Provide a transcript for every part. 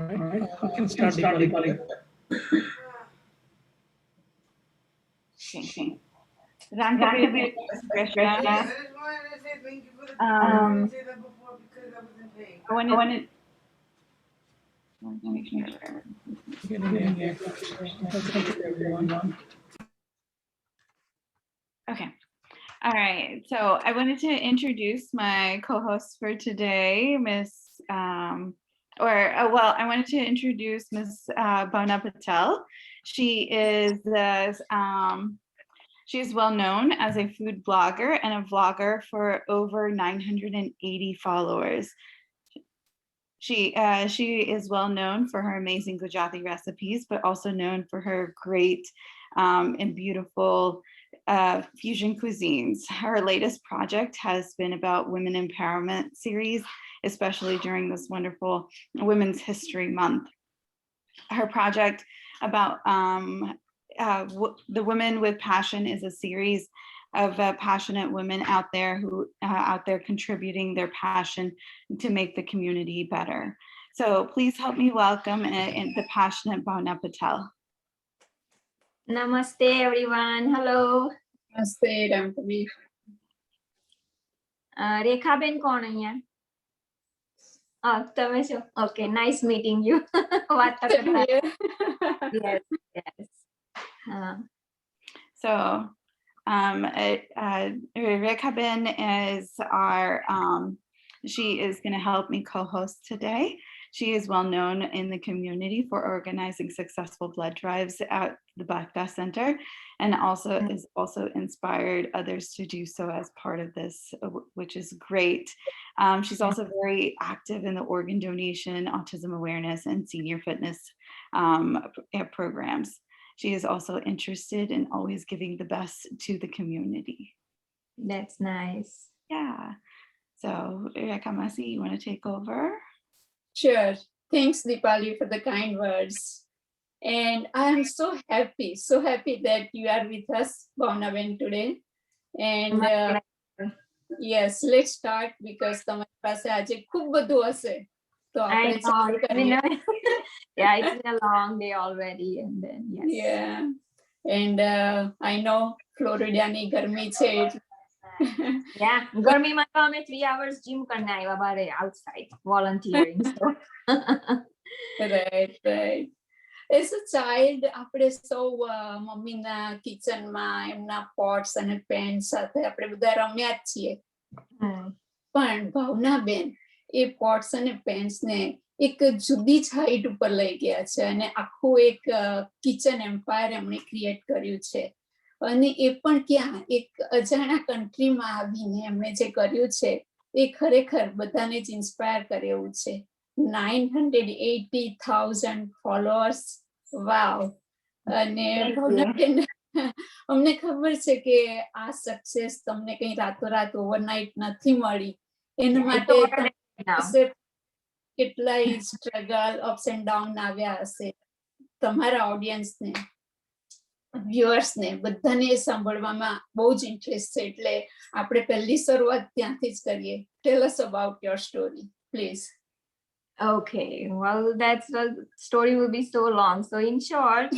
right. You can start Deepali. Okay. Rankavi, Krishna. I just wanted to say thank you for the Um, I didn't say that before because I wasn't paying. I wanted. Everyone. Okay. All right. So I wanted to introduce my co-host for today, I wanted to introduce Miss Bhavna Patel. She is well known as a food blogger and a vlogger for over 980 followers. She is well known for her amazing Gujarati recipes, but also known for her great and beautiful fusion cuisines. Her latest project has been about women empowerment series, especially during this wonderful Women's History Month. Her project about the Women with Passion is a series of passionate women out there who contributing their passion to make the community better. So please help me welcome the passionate Bhavna Patel. Namaste everyone. Hello. Namaste, Rankavi. Rekha Ben કોણ અહીંયા? તમે છો? Okay, nice meeting you. વાતો કરતા. Yes. So Rekha Ben is she is going to help me co-host today. She is well known in the community for organizing successful blood drives at the Bhavna Center, and is also inspired others to do so as part of this, which is great. She's also very active in the organ donation, autism awareness, and senior fitness programs. She is also interested in always giving the best to the community. That's nice. Yeah. So, Rekha Masi, you want to take over? Sure. Thanks, Deepali, for the kind words. And I am so happy that you are with us, Bhavna, today. And yes, let's start because તમારી પાસે આજે ખૂબ બધું હશે. તો આપણે ચાલુ કરીએ. Yeah, it's been a long day already, and then yes. Yeah. And I know Florida ની ગરમી છે. Yeah, ગરમીમાં તો અમે 3 hours gym કરીને આવ્યા બારે outside volunteering. So. Right. As a child, આપણે સૌ મમ્મીના કિચનમાં એમના પોટ્સ અને પેન સાથે આપણે બધા રમ્યા જ છીએ. પણ ભાવનાબેન એ પોટ્સ અને પેન્સ ને એક જુદી જ હાઈટ ઉપર લઈ ગયા છે અને આખું એક કિચન એમ્પાયર એમણે ક્રિએટ કર્યું છે. અને એ પણ ક્યાં એક અજાણા કન્ટ્રીમાં આવીને એમણે જે કર્યું છે એ ખરેખર બધાને જ ઇન્સ્પાયર કરે એવું છે. 980,000 followers. Wow. અને અમને ખબર છે કે આ સક્સેસ તમને કઈ રાતોરાત ઓવરનાઇટ નથી મળી. એના માટે કેટલાય સ્ટ્રગલ અપ્સ એન્ડ ડાઉન આવ્યા હશે. તમારા ઓડિયન્સને વ્યુઅર્સને બધાને સાંભળવામાં બહુ જ ઇન્ટરેસ્ટ છે એટલે આપણે પહેલી શરૂઆત ત્યાંથી જ કરીએ. Tell us about your story, please. Okay, well, the story will be so long. So in short,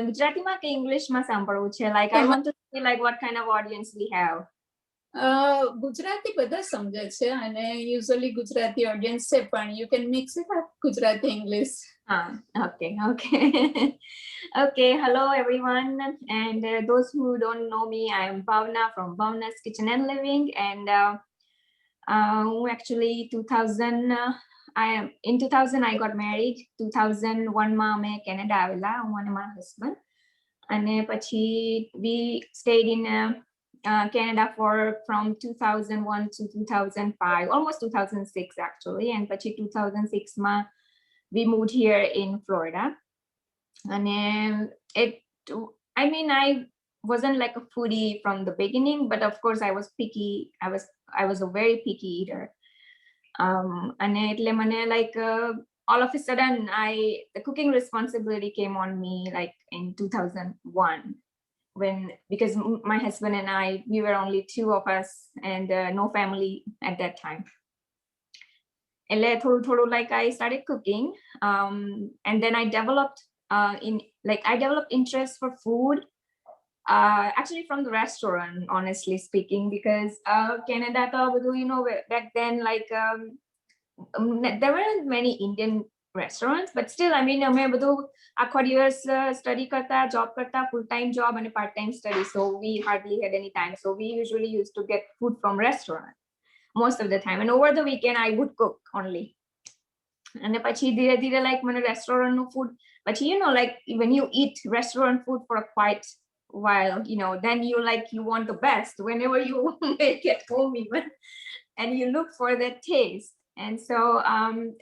ગુજરાતીમાં કે ઇંગ્લિશમાં સાંભળવું છે? Like I want to see like what kind of audience we have. Gujarati બધા સમજે છે અને usually ગુજરાતી audience છે પણ you can mix it up Gujarati English. Okay. Okay, hello everyone, and those who don't know me, I am Bhavna from Bhavna's Kitchen and Living, and actually in 2000 I got married. 2001 માં અમે Canada આવેલા, હું અને મારા husband, અને પછી we stayed in Canada from 2001 to 2005, almost 2006 actually, and પછી 2006 માં we moved here in Florida. And I wasn't like a foodie from the beginning, but of course I was picky. I was a very picky eater. And એટલે મને like all of a sudden the cooking responsibility came on me like in 2001 because my husband and I, we were only 2 of us and no family at that time. એટલે થોડું like I started cooking, and then I developed I developed interest for food, actually from the restaurant, honestly speaking, because Canada તો બધું, you know, back then like there weren't many Indian restaurants, but still I mean અમે બધું આખો દિવસ study કરતા, job કરતા, full time job and part time study, so we hardly had any time, so we usually used to get food from restaurant most of the time, and over the weekend I would cook only. And પછી ધીરે ધીરે like મને restaurant નું food, પછી you know, like when you eat restaurant food for quite a while, you know, then you want the best whenever you make it home even, and you look for that taste. And so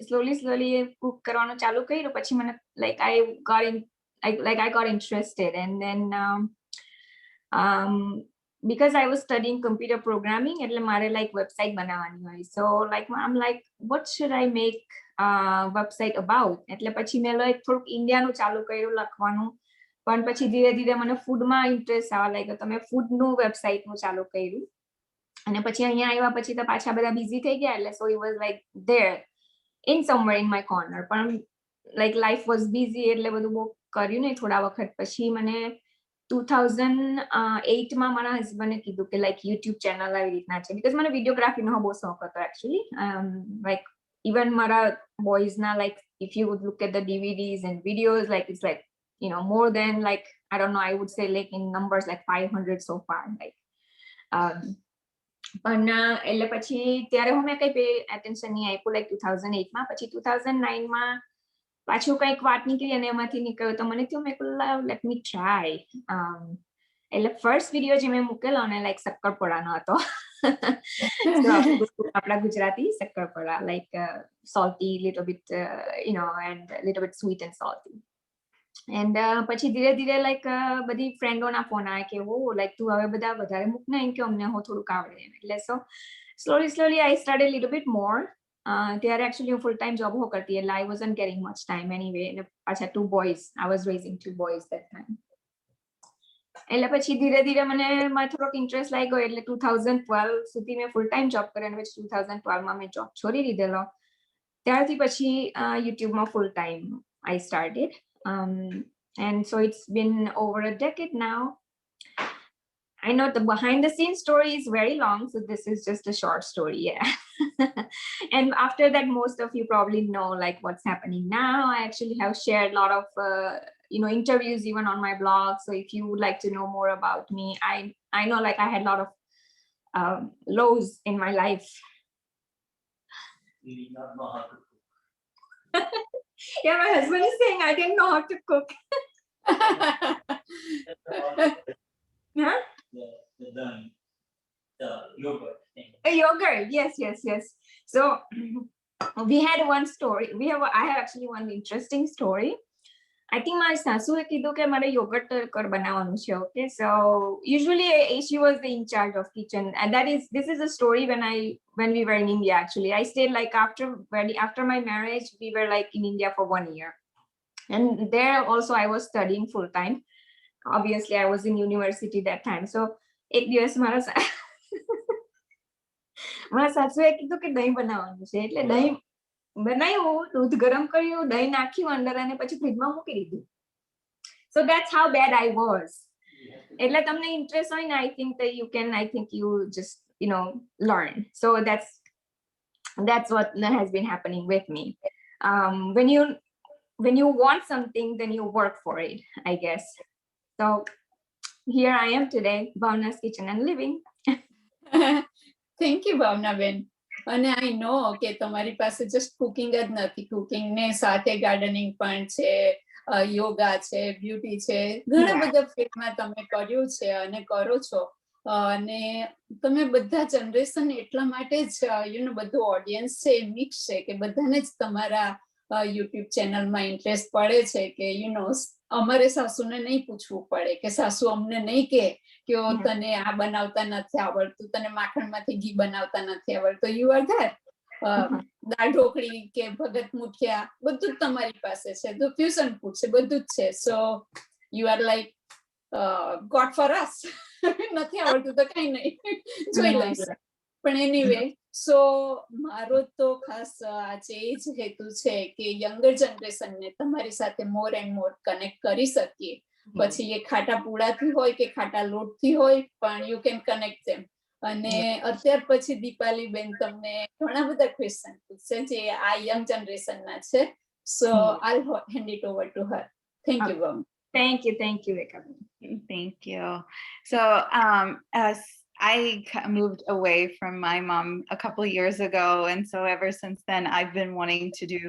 slowly cook કરવાનું ચાલુ કર્યું, પછી મને like I got interested, and then because I was studying computer programming, એટલે મારે like website બનાવવાની હોય, so like I'm like, what should I make website about? એટલે પછી મેં like થોડુંક ઇન્ડિયાનું ચાલુ કર્યું લખવાનું, પણ પછી ધીરે ધીરે મને ફૂડમાં ઇન્ટરેસ્ટ આવવા લાગ્યો, તો મેં ફૂડનું વેબસાઇટનું ચાલુ કર્યું. અને પછી અહીંયા આવ્યા પછી તો પાછા બધા બિઝી થઈ ગયા, એટલે so it was like there in somewhere in my corner, પણ like life was busy એટલે બધું બહુ કર્યું નહીં. થોડા વખત પછી મને 2008 માં મારા હસબન્ડે કીધું કે like YouTube ચેનલ આવી રીતના છે, because મને વિડીયોગ્રાફીનો બહુ શોખ હતો actually. Like even મારા boys ના like if you would look at the DVDs and videos, like it's like, you know, more than like I don't know, I would say like in numbers like 500 so far, like પણ એટલે પછી ત્યારે હું મેં કઈ pay attention નહીં આપ્યું like 2008 માં. પછી 2009 માં પાછું કંઈક વાત નીકળી અને એમાંથી નીકળ્યું, તો મને થયું મેં કહ્યું let me try. એટલે ફર્સ્ટ વિડીયો જે મેં મૂકેલો ને like શક્કરપોળાનો હતો. આપણા Gujarati શક્કરપોળા, like salty, little bit you know, and little bit sweet and salty. And પછી ધીરે ધીરે like બધી ફ્રેન્ડોના ફોન આવે કે ઓ like તું હવે બધા વધારે મૂક ને, કે અમને હું થોડુંક આવડે એમ. એટલે so slowly I started a little bit more. ત્યારે actually હું full time job હો કરતી, એટલે I wasn't getting much time anyway. અને પાછા 2 boys, I was raising 2 boys that time. એટલે પછી ધીરે ધીરે મને થોડોક ઇન્ટરેસ્ટ લાગ્યો, એટલે 2012 સુધી મેં full time job કર્યો, અને પછી 2012 માં મેં job છોડી દીધેલો. ત્યારથી પછી YouTubeમાં full time I started. And so it's been over a decade now. I know the behind the scenes story is very long, so this is just a short story, yeah. And after that, most of you probably know like what's happening now. I actually have shared a lot of you know, interviews even on my blog, so if you would like to know more about me, I know like I had a lot of lows in my life. You did not know how to cook. Yeah, my husband is saying I didn't know how to cook. Huh? The yogurt thing. A yogurt, yes. So we had one story. I have actually one interesting story. I think my સાસુએ કીધું કે મારે yogurt બનાવવાનું છે. Okay, so usually she was the in charge of kitchen, and this is a story when we were in India. Actually, I stayed like after my marriage, we were like in India for 1 year, and there also I was studying full time. Obviously, I was in university that time. So એક દિવસ મારા સાસુએ કીધું કે દહીં બનાવવાનું છે, એટલે દહીં બનાવ્યું, દૂધ ગરમ કર્યું, દહીં નાખ્યું અંદર, અને પછી ફ્રીજમાં મૂકી દીધું. So that's how bad I was. એટલે તમને ઇન્ટરેસ્ટ હોય ને, I think you just, you know, learn. So that's what has been happening with me. When you want something, then you work for it, I guess. So here I am today, Bhavna's Kitchen and Living. Thank you, Bhavna બેન. અને I know કે તમારી પાસે just cooking જ નથી, cooking ને સાથે gardening પણ છે, યોગા છે, બ્યુટી છે, ઘણા બધા ફિલ્ડમાં તમે કર્યું છે અને કરો છો. અને તમે બધા જનરેશન એટલા માટે જ યુ નો બધું ઓડિયન્સ છે એ મિક્સ છે કે બધાને જ તમારા યુટ્યુબ ચેનલમાં ઇન્ટરેસ્ટ પડે છે કે યુ નો અમારે સાસુને નહીં પૂછવું પડે કે સાસુ અમને નહીં કહે કે તને આ બનાવતા નથી આવડતું, તને માખણમાંથી ઘી બનાવતા નથી આવડતું. You are that. દાળ ઢોકળી કે ભગત મુઠિયા બધું જ તમારી પાસે છે, તો ફ્યુઝન ફૂડ છે, બધું જ છે. So you are like God for us. નથી આવડતું તો કઈ નહીં, જોઈ લઈશ. પણ એનીવે સો મારો તો ખાસ આજે એ જ હેતુ છે કે યંગર જનરેશનને તમારી સાથે મોર એન્ડ મોર કનેક્ટ કરી શકીએ. પછી એ ખાટા પૂડાથી હોય કે ખાટા લોટથી હોય, પણ યુ કેન કનેક્ટ ધેમ. અને અત્યાર પછી દીપાલી બેન તમને ઘણા બધા ક્વેશ્ચન પૂછશે જે આ યંગ જનરેશનના છે. So I hand it over to her. Thank you Bhavna. Thank you, Rekha. Thank you. So, as I moved away from my mom a couple years ago, and so ever since then, I've been wanting to do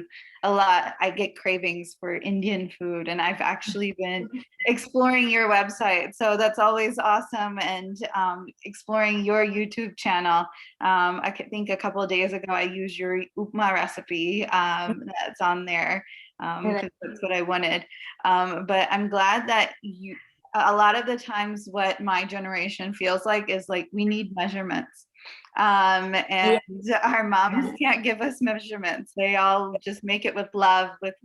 a lot. I get cravings for Indian food, and I've actually been exploring your website. So that's always awesome, and exploring your YouTube channel. I think a couple of days ago, I used your upma recipe that's on there because that's what I wanted. But I'm glad that a lot of the times what my generation feels like is like we need measurements. And our moms can't give us measurements. They all just make it with love, with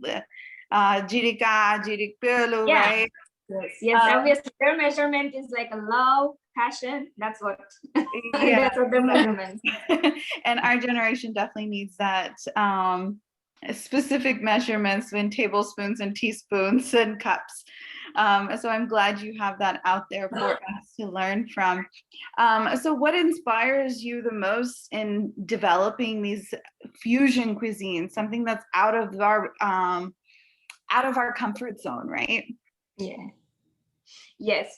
jirika, jirikpelu, Yeah. right? Yes, obviously their measurement is like a love, passion. That's what that's what their measurements. And our generation definitely needs that specific measurements in tablespoons and teaspoons and cups. So I'm glad you have that out there for us to learn from. So what inspires you the most in developing these fusion cuisines, something that's out of our comfort zone, right? Yeah. Yes.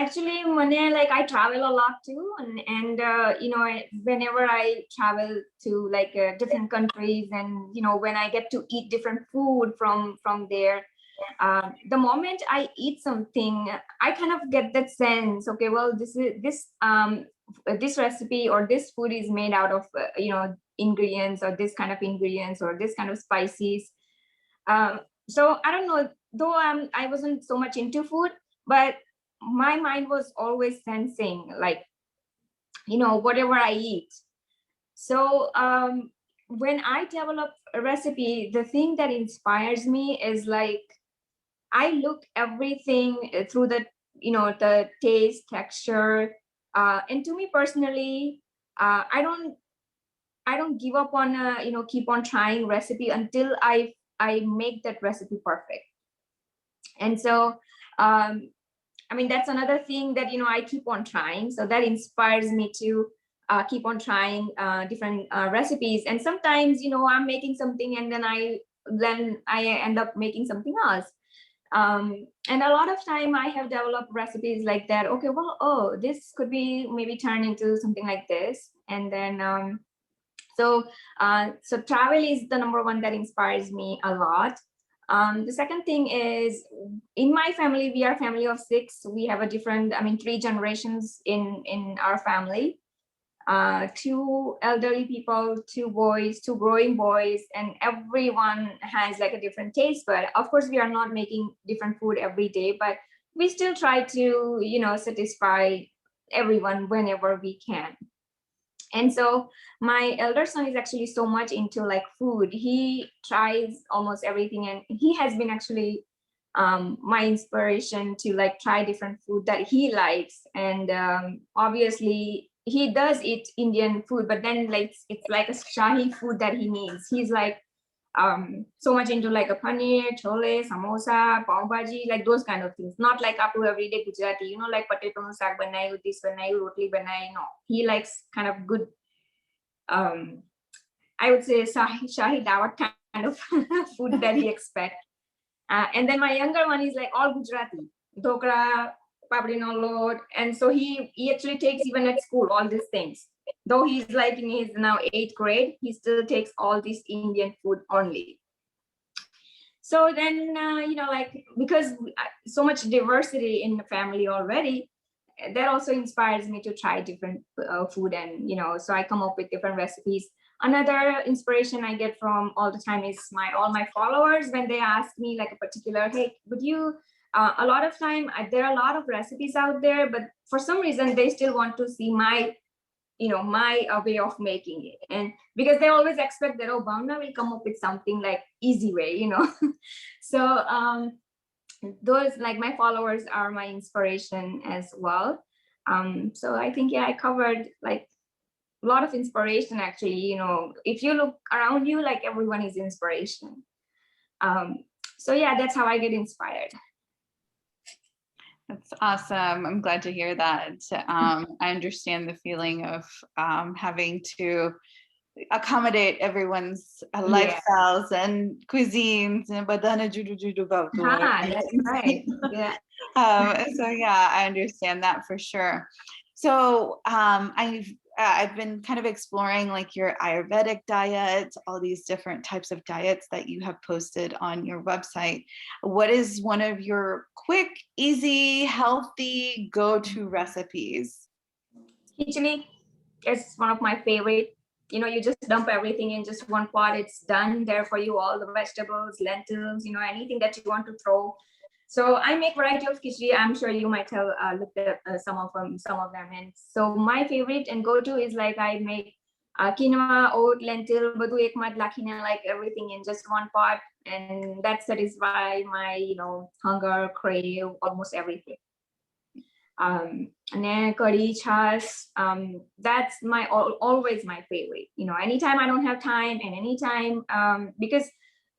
Actually, like I travel a lot too, and you know, whenever I travel to like different countries, and you know, when I get to eat different food from there, the moment I eat something, I kind of get that sense. Okay, well, this recipe or this food is made out of you know, ingredients, or this kind of ingredients, or this kind of spices. So I don't know. Though I wasn't so much into food, but my mind was always sensing, like, you know, whatever I eat. So when I develop a recipe, the thing that inspires me is like I look everything through the, you know, the taste, texture, and to me personally, I don't give up on you know, keep on trying recipe until I make that recipe perfect. And so I mean, that's another thing that, you know, I keep on trying. So that inspires me to keep on trying different recipes. And sometimes, you know, I'm making something and then I end up making something else. And a lot of time I have developed recipes like that. Okay, well, oh, this could be maybe turned into something like this. And then so travel is the number one that inspires me a lot. The second thing is, in my family, we are a family of 6. We have a different, I mean, 3 generations in our family. 2 elderly people, 2 boys, 2 growing boys, and everyone has like a different taste. But of course, we are not making different food every day, but we still try to, you know, satisfy everyone whenever we can. And so my elder son is actually so much into like food. He tries almost everything, and he has been actually my inspiration to like try different food that he likes. And obviously he does eat Indian food, but then like it's like a Shahi food that he needs. He's like so much into like a paneer, chole, samosa, pav bhaji, like those kind of things. Not like up to everyday Gujarati, you know, like potato saag banayu, this banayu, rotli banayu. No, he likes kind of good, I would say Shahi dawat kind of food that he expects. And then my younger one is like all Gujarati, dhokla, papdi no lot, and so he actually takes even at school all these things. Though he's like in his now 8th grade, he still takes all this Indian food only. So then you know, like, because so much diversity in the family already, that also inspires me to try different food. And you know, so I come up with different recipes. Another inspiration I get from all the time is all my followers, when they ask me like a particular, hey, would you a lot of time there are a lot of recipes out there, but for some reason they still want to see my, you know, my way of making it. And because they always expect that, oh, Bhavna will come up with something like easy way, you know. So those, like, my followers are my inspiration as well. So I think, yeah, I covered like lot of inspiration actually. If you look around you, like everyone is inspiration. So yeah, that's how I get inspired. That's awesome. I'm glad to hear that. I understand the feeling of having to accommodate everyone's lifestyles and cuisines and badana judo That's right. Yeah. so yeah, I understand that for sure. So I've been kind of exploring like your Ayurvedic diet, all these different types of diets that you have posted on your website. What is one of your quick, easy, healthy go-to recipes? Khichdi is one of my favorite. You just dump everything in just one pot. It's done there for you, all the vegetables, lentils, anything that you want to throw. So I make variety of khichdi. I'm sure you might have looked at some of them. And so my favorite and go-to is like I make quinoa, oat, lentil, badu ek mat lakhina, like everything in just one pot, and that satisfies my hunger, crave, almost everything. And then curry chas, that's always my favorite. Anytime I don't have time, and anytime because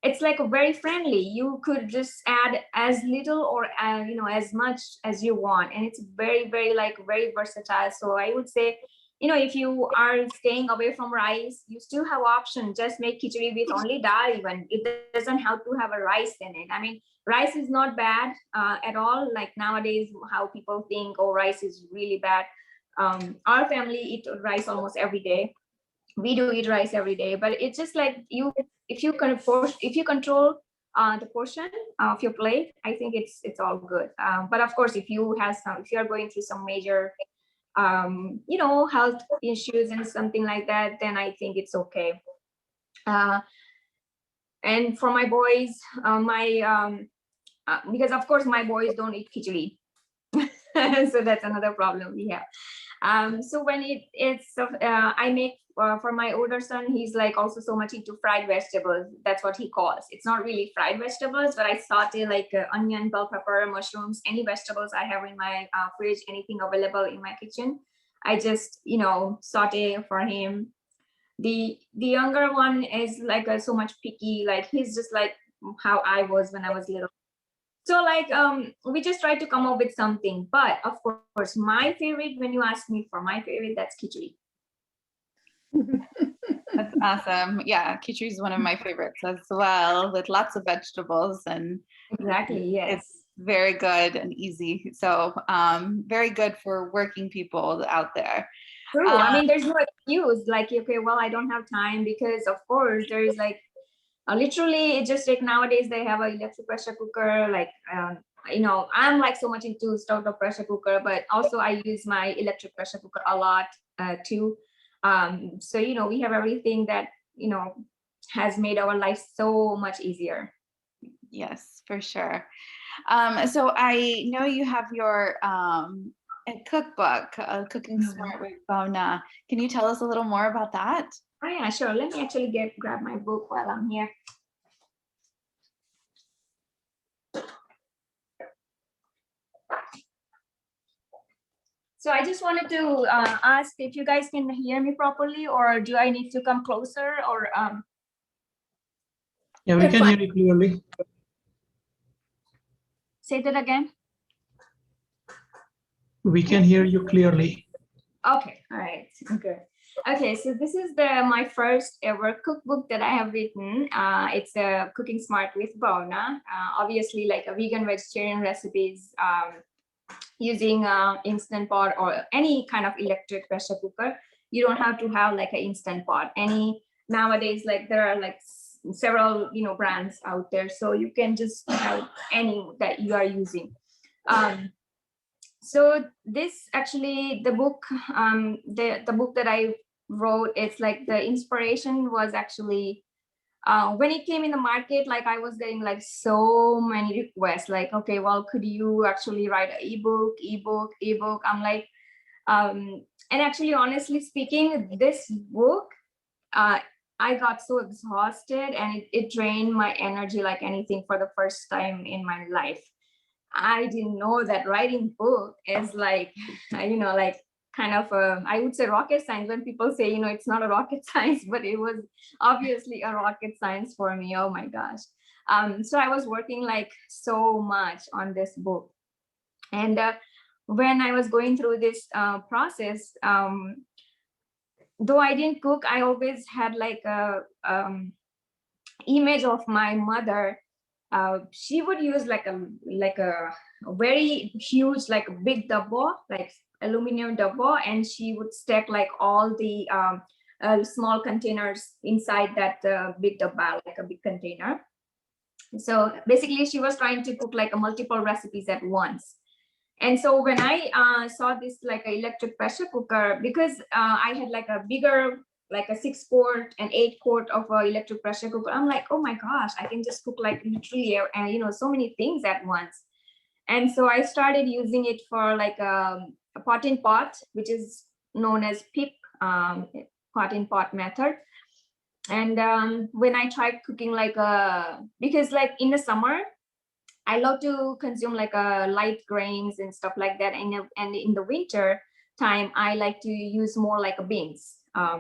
it's like very friendly. You could just add as little or as much as you want, and it's very very versatile. So I would say, if you are staying away from rice, you still have option. Just make khichdi with only dal. Even it doesn't have to have a rice in it. I mean, rice is not bad at all. Like nowadays, how people think, oh, rice is really bad. Our family eat rice almost every day. We do eat rice every day, but it's just like if you control the portion of your plate, I think it's all good. But of course, if you are going through some major health issues and something like that, then I think it's okay. And for my boys, because of course my boys don't eat khichdi. So that's another problem we have. So when I make for my older son, he's like also so much into fried vegetables. That's what he calls. It's not really fried vegetables, but I saute like onion, bell pepper, mushrooms, any vegetables I have in my fridge, anything available in my kitchen. I just saute for him. The younger one is like so much picky. Like he's just like how I was when I was little. So like we just try to come up with something. But of course, my favorite, when you ask me for my favorite, that's khichdi. That's awesome. Yeah, khichdi is one of my favorites as well, with lots of vegetables, and exactly, yes, it's very good and easy. So very good for working people out there. True. I mean, there's no excuse like, okay, well, I don't have time, because of course there is like literally, it just like nowadays they have an electric pressure cooker. Like, I'm like so much into stovetop pressure cooker, but also I use my electric pressure cooker a lot too. So, we have everything that, has made our life so much easier. Yes, for sure. So I know you have your a cookbook, Cooking Smart with Bhavna. Can you tell us a little more about that? Oh yeah, sure. Let me actually grab my book while I'm here. So I just wanted to ask if you guys can hear me properly, or do I need to come closer, or Yeah, we can hear you clearly. Say that again. We can hear you clearly. Okay, all right, good. Okay, so this is my first ever cookbook that I have written. It's a Cooking Smart with Bhavna. Obviously, like a vegan, vegetarian recipes using Instant Pot or any kind of electric pressure cooker. You don't have to have like an Instant Pot. Nowadays, like there are like several brands out there, so you can just have any that you are using. So this actually, the book, the book that I wrote, it's like the inspiration was actually when it came in the market. Like I was getting like so many requests, like, okay, well, could you actually write an ebook? I'm like, and actually, honestly speaking, this book, I got so exhausted, and it drained my energy like anything for the first time in my life. I didn't know that writing book is like, like kind of I would say rocket science. When people say, it's not a rocket science, but it was obviously a rocket science for me. Oh my gosh. So I was working like so much on this book. And when I was going through this process, though I didn't cook, I always had like a image of my mother. She would use like a very huge, like big dabbo, like aluminum dabbo, and she would stack like all the small containers inside that big dabba, like a big container. So basically she was trying to cook like multiple recipes at once. And so when I saw this like an electric pressure cooker, because I had like a bigger, like a 6-quart and 8-quart of electric pressure cooker, I'm like, oh my gosh, I can just cook like literally, so many things at once. And so I started using it for like a pot in pot, which is known as PIP, pot in pot method. And when I tried cooking because like in the summer, I love to consume like light grains and stuff like that. And in the winter time, I like to use more like beans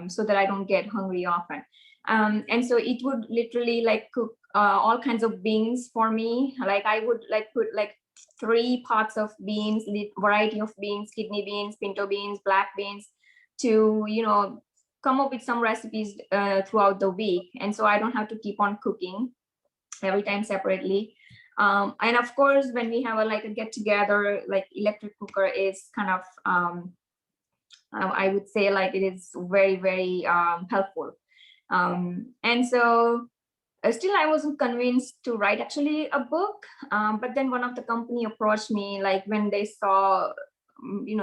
so that I don't get hungry often. And so it would literally like cook all kinds of beans for me. Like I would like put like 3 pots of beans, variety of beans, kidney beans, pinto beans, black beans, to, come up with some recipes throughout the week. And so I don't have to keep on cooking every time separately. And of course, when we have a get together, like electric cooker is kind of, I would say like it is very, very helpful. And so still I wasn't convinced to write actually a book. But then one of the company approached me, like when they saw,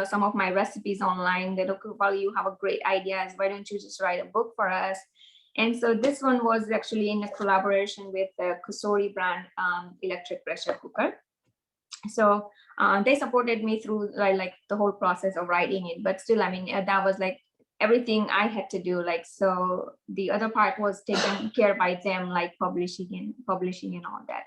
some of my recipes online, they look, well, you have a great ideas. Why don't you just write a book for us? And so this one was actually in a collaboration with the Kusori brand electric pressure cooker. So they supported me through like the whole process of writing it. But still, I mean, that was like everything I had to do. Like, so the other part was taken care by them, like publishing and all that.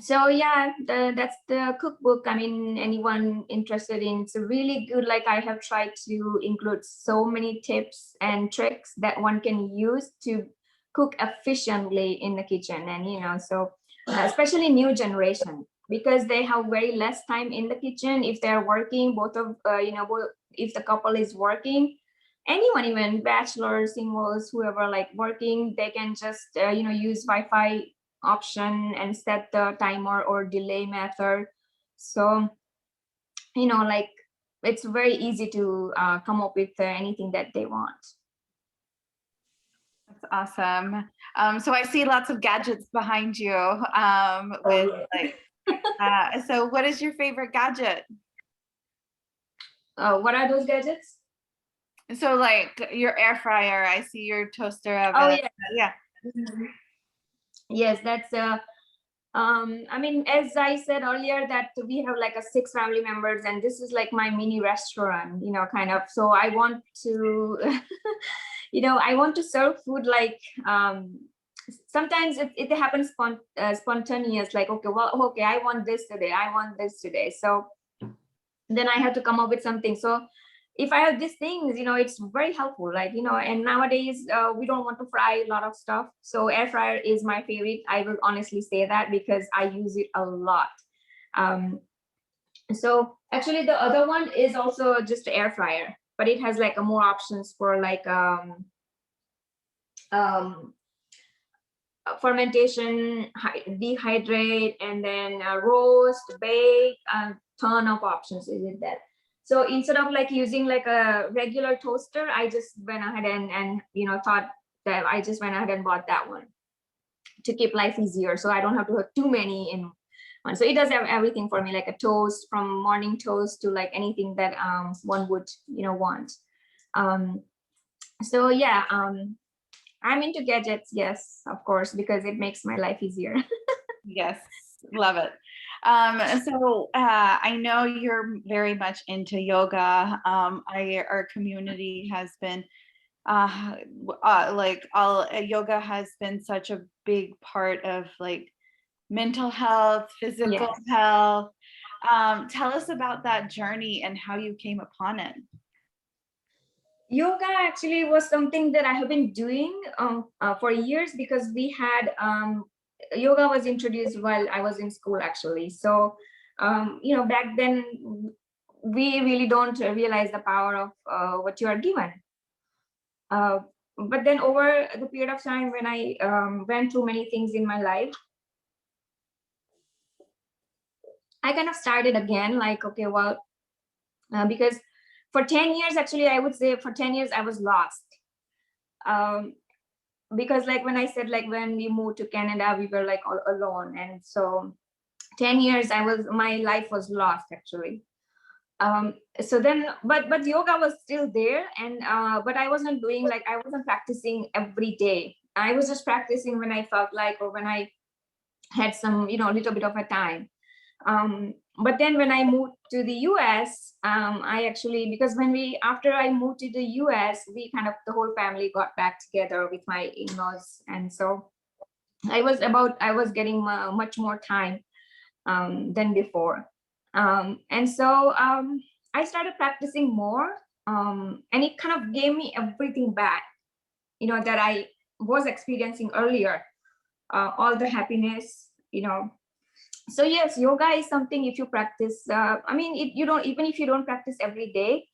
So yeah, that's the cookbook. I mean, anyone interested in, it's really good. Like I have tried to include so many tips and tricks that one can use to cook efficiently in the kitchen. And so especially new generation, because they have very less time in the kitchen. If they're working, both if the couple is working, anyone, even bachelors, singles, whoever like working, they can just use Wi-Fi option and set the timer or delay method. So like it's very easy to come up with anything that they want. That's awesome. So I see lots of gadgets behind you. So what is your favorite gadget? What are those gadgets? So like your air fryer, I see your toaster oven. Oh yeah. Yeah. Mm-hmm. Yes, that's I mean, as I said earlier, that we have like 6 family members, and this is like my mini restaurant, kind of. So I want to, I want to serve food like, sometimes it happens spontaneous, like, okay, I want this today. So then I have to come up with something. So if I have these things, it's very helpful, like, and nowadays we don't want to fry a lot of stuff. So air fryer is my favorite. I will honestly say that because I use it a lot. So actually the other one is also just air fryer, but it has like more options for like fermentation, dehydrate, and then roast, bake, a ton of options is it that. So instead of like using like a regular toaster, I just went ahead and thought that I just went ahead and bought that one to keep life easier. So I don't have to have too many in one. So it does have everything for me, like a toast, from morning toast to like anything that one would want. So yeah, I'm into gadgets, yes, of course, because it makes my life easier. Yes, love it. So I know you're very much into yoga. Our community has been yoga has been such a big part of like mental health, physical Yes. health. Tell us about that journey and how you came upon it. Yoga actually was something that I have been doing for years, because we had yoga was introduced while I was in school actually. So back then we really don't realize the power of what you are given. But then over the period of time when I went through many things in my life, I kind of started again, like, okay, well, because for 10 years, actually, I would say for 10 years, I was lost. Because like when I said, like when we moved to Canada, we were like all alone. And so 10 years, my life was lost actually. So then, but yoga was still there. And, but I wasn't practicing every day. I was just practicing when I felt like, or when I had some, little bit of a time. But then when I moved to the US, I actually, because after I moved to the US, the whole family got back together with my in-laws. And so I was getting much more time than before. And so I started practicing more, and it kind of gave me everything back, that I was experiencing earlier, all the happiness, So yes, yoga is something, if you practice, even if you don't practice every day,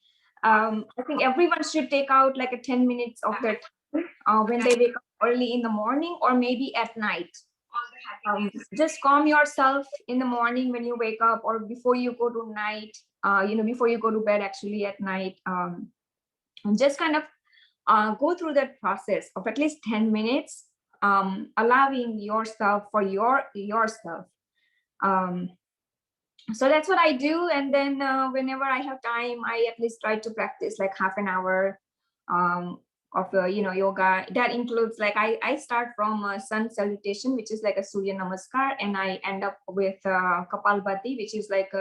I think everyone should take out like a 10 minutes of their time when they wake up early in the morning, or maybe at night. Just calm yourself in the morning when you wake up, or before you go to night, before you go to bed actually at night. Just kind of go through that process of at least 10 minutes, allowing yourself for yourself. So that's what I do. And then whenever I have time, I at least try to practice like half an hour of yoga. That includes like I start from sun salutation, which is like a Surya Namaskar, and I end up with Kapalbhati, which is like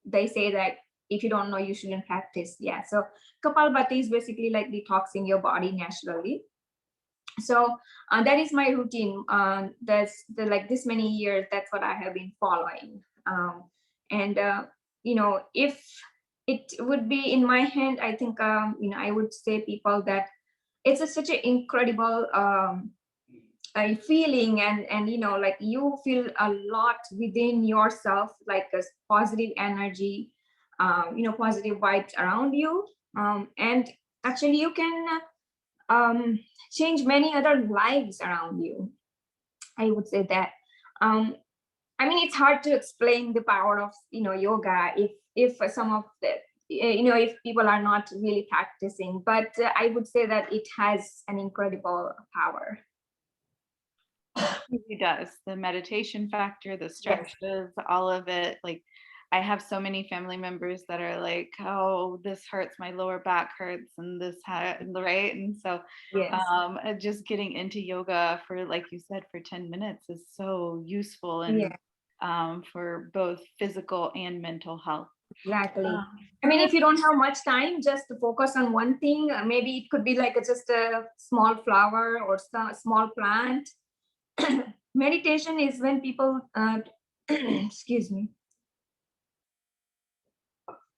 they say that if you don't know, you shouldn't practice. Yeah, so Kapalbhati is basically like detoxing your body naturally. So that is my routine. That's like this many years, that's what I have been following. And if it would be in my hand, I think I would say people that it's such an incredible feeling, and like you feel a lot within yourself, like a positive energy, positive vibes around you, and actually you can change many other lives around you. I would say that. It's hard to explain the power of yoga if some of the if people are not really practicing, but I would say that it has an incredible power. It really does. The meditation factor, the stretches, all of it. Like, I have so many family members that are like, oh, this hurts, my lower back hurts, and this, right? And so just getting into yoga for, like you said, for 10 minutes is so useful, and for both physical and mental health. Exactly. If you don't have much time, just to focus on one thing, maybe it could be like just a small flower or small plant. Meditation is when people, excuse me.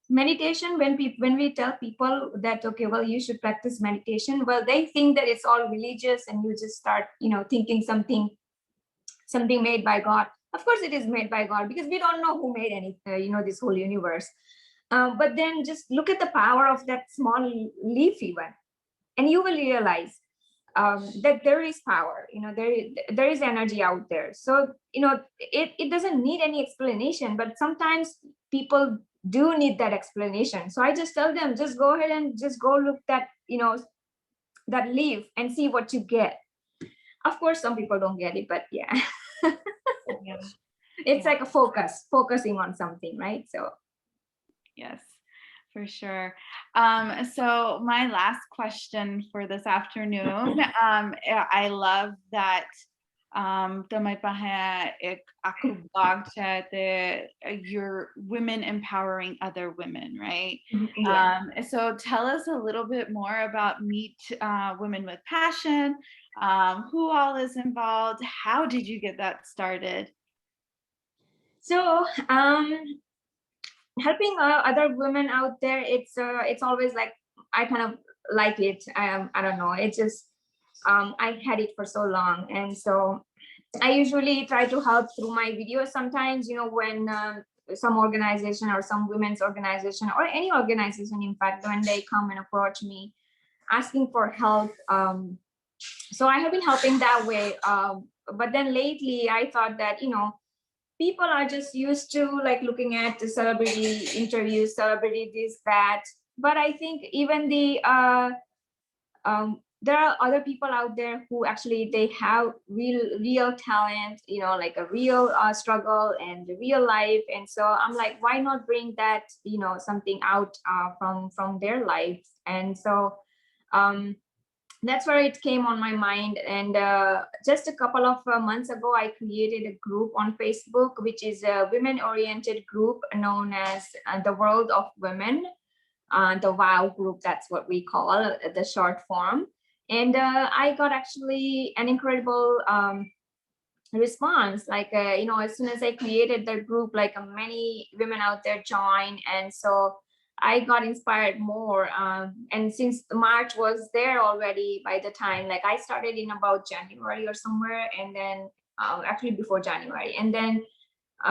Meditation, when we tell people that, okay, well, you should practice meditation, well, they think that it's all religious, and you just start, thinking something made by God. Of course, it is made by God, because we don't know who made this whole universe. But then just look at the power of that small leaf even, and you will realize that there is power, there is energy out there. So, it doesn't need any explanation, but sometimes people do need that explanation. So I just tell them, just go ahead and just go look that, that leaf and see what you get. Of course, some people don't get it, but yeah. It's like a focusing on something, right? So yes, for sure. So my last question for this afternoon, I love that may ako blog chat, you're women empowering other women, right? So tell us a little bit more about Meet Women with Passion. Who all is involved? How did you get that started? So helping other women out there, it's always like I kind of like it. I don't know, it's just I had it for so long, and so I usually try to help through my videos. Sometimes, when some organization or some women's organization or any organization, in fact, when they come and approach me asking for help, so I have been helping that way. But then lately I thought that, people are just used to like looking at the celebrity interviews, celebrity this, that. But I think even there are other people out there who actually they have real talent, like a real struggle and real life. And so I'm like, why not bring that, something out from their lives? And so that's where it came on my mind. And just a couple of months ago, I created a group on Facebook, which is a women-oriented group known as the World of Women, the WOW group. That's what we call the short form. And I got actually an incredible response. Like, as soon as I created the group, like many women out there joined. And so I got inspired more. And since March was there already by the time, like I started in about January or somewhere, and then actually before January, and then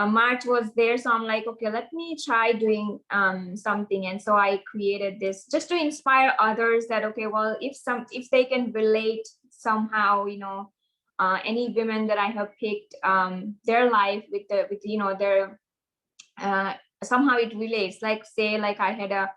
March was there. So I'm like, okay, let me try doing something. And so I created this just to inspire others that, okay, well, if they can relate somehow, any women that I have picked, their life with their somehow it relates. Like say, like I had a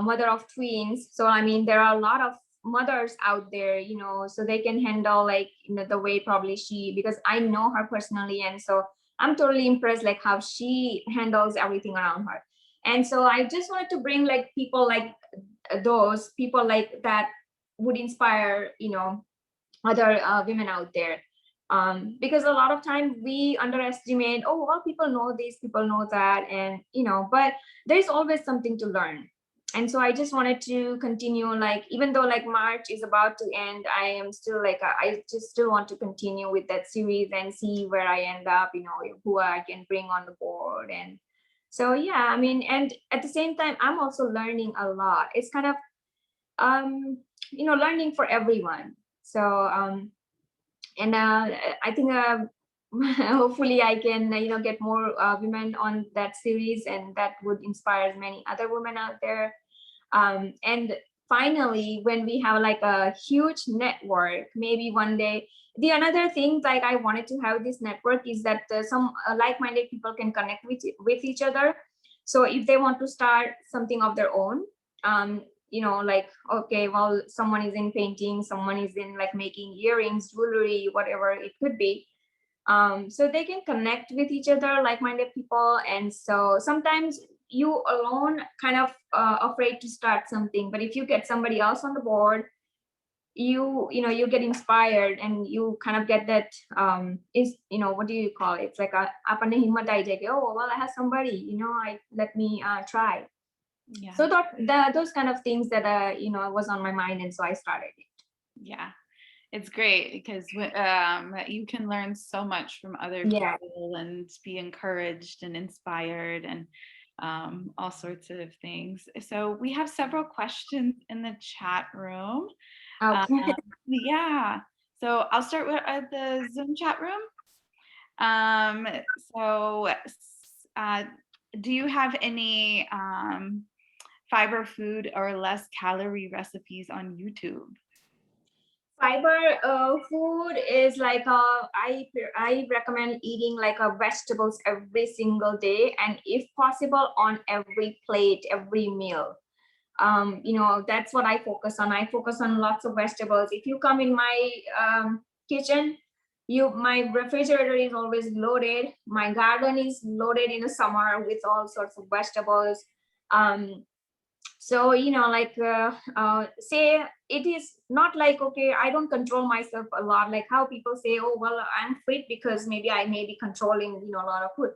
mother of twins. So I mean, there are a lot of mothers out there, so they can handle like, the way probably because I know her personally. And so I'm totally impressed like how she handles everything around her. And so I just wanted to bring like people like those people like that would inspire, other women out there. Because a lot of time we underestimate, oh, well, people know this, people know that, and but there's always something to learn. And so I just wanted to continue, like, even though like March is about to end, I am still like, I just still want to continue with that series and see where I end up, who I can bring on the board. And so, yeah, I mean, and at the same time, I'm also learning a lot. It's kind of, learning for everyone. So, and I think hopefully I can, get more women on that series, and that would inspire many other women out there. And finally, when we have like a huge network, maybe one day, the another thing like I wanted to have this network is that some like-minded people can connect with each other. So if they want to start something of their own, like, okay, well, someone is in painting, someone is in like making earrings, jewelry, whatever it could be. So they can connect with each other, like-minded people. And so sometimes you alone kind of afraid to start something, but if you get somebody else on the board, you get inspired, and you kind of get that what do you call it? It's like a apane himmat aa jayegi. Oh, well, I have somebody, let me try. Yeah. So those kind of things that was on my mind, and so I started it. Yeah, it's great because you can learn so much from other people and be encouraged and inspired and all sorts of things. So we have several questions in the chat room. Okay. Yeah, so I'll start with the Zoom chat room. So do you have any fiber food or less calorie recipes on YouTube? Fiber food is like I recommend eating like vegetables every single day, and if possible on every plate, every meal. That's what I focus on. I focus on lots of vegetables. If you come in my kitchen, my refrigerator is always loaded. My garden is loaded in the summer with all sorts of vegetables. So say it is not like, okay, I don't control myself a lot, like how people say, oh, well, I'm fit because maybe I may be controlling a lot of food.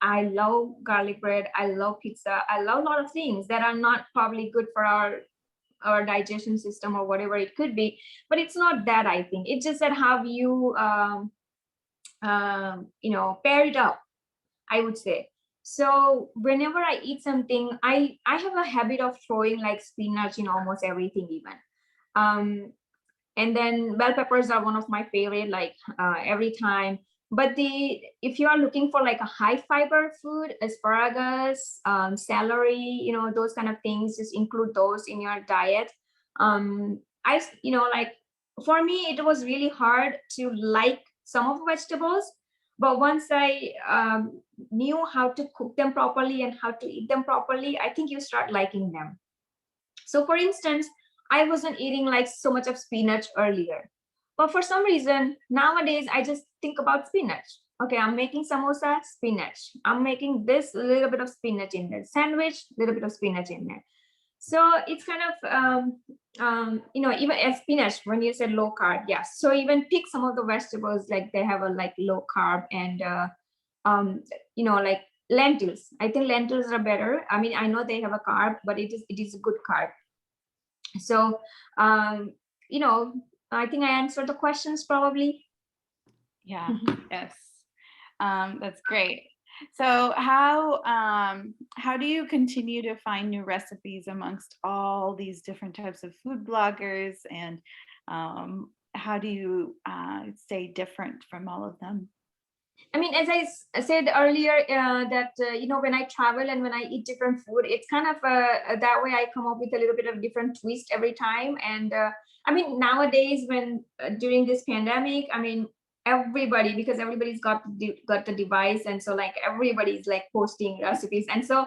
I love garlic bread, I love pizza, I love a lot of things that are not probably good for our digestion system or whatever it could be, but it's not that. I think it's just that how you pair it up, I would say. So whenever I eat something, I have a habit of throwing like spinach in almost everything even. And then bell peppers are one of my favorite, like every time. But if you are looking for like a high fiber food, asparagus, celery, those kind of things, just include those in your diet. Like for me, it was really hard to like some of the vegetables, but once I knew how to cook them properly and how to eat them properly, I think you start liking them. So for instance, I wasn't eating like so much of spinach earlier, but for some reason nowadays I just think about spinach. Okay, I'm making samosa, spinach. I'm making this little bit of spinach in there, sandwich, little bit of spinach in there. So it's kind of even as spinach, when you said low carb, yes. So even pick some of the vegetables, like they have a like low carb, and like lentils. I think lentils are better. I mean, I know they have a carb, but it is a good carb. So I think I answered the questions probably. Yeah, yes. That's great. So how do you continue to find new recipes amongst all these different types of food bloggers, and how do you stay different from all of them? I mean, as I said earlier, that when I travel and when I eat different food, it's kind of that way I come up with a little bit of different twist every time. And I mean, nowadays, when during this pandemic, I mean, because everybody's got the device, and so like everybody's like posting recipes, and so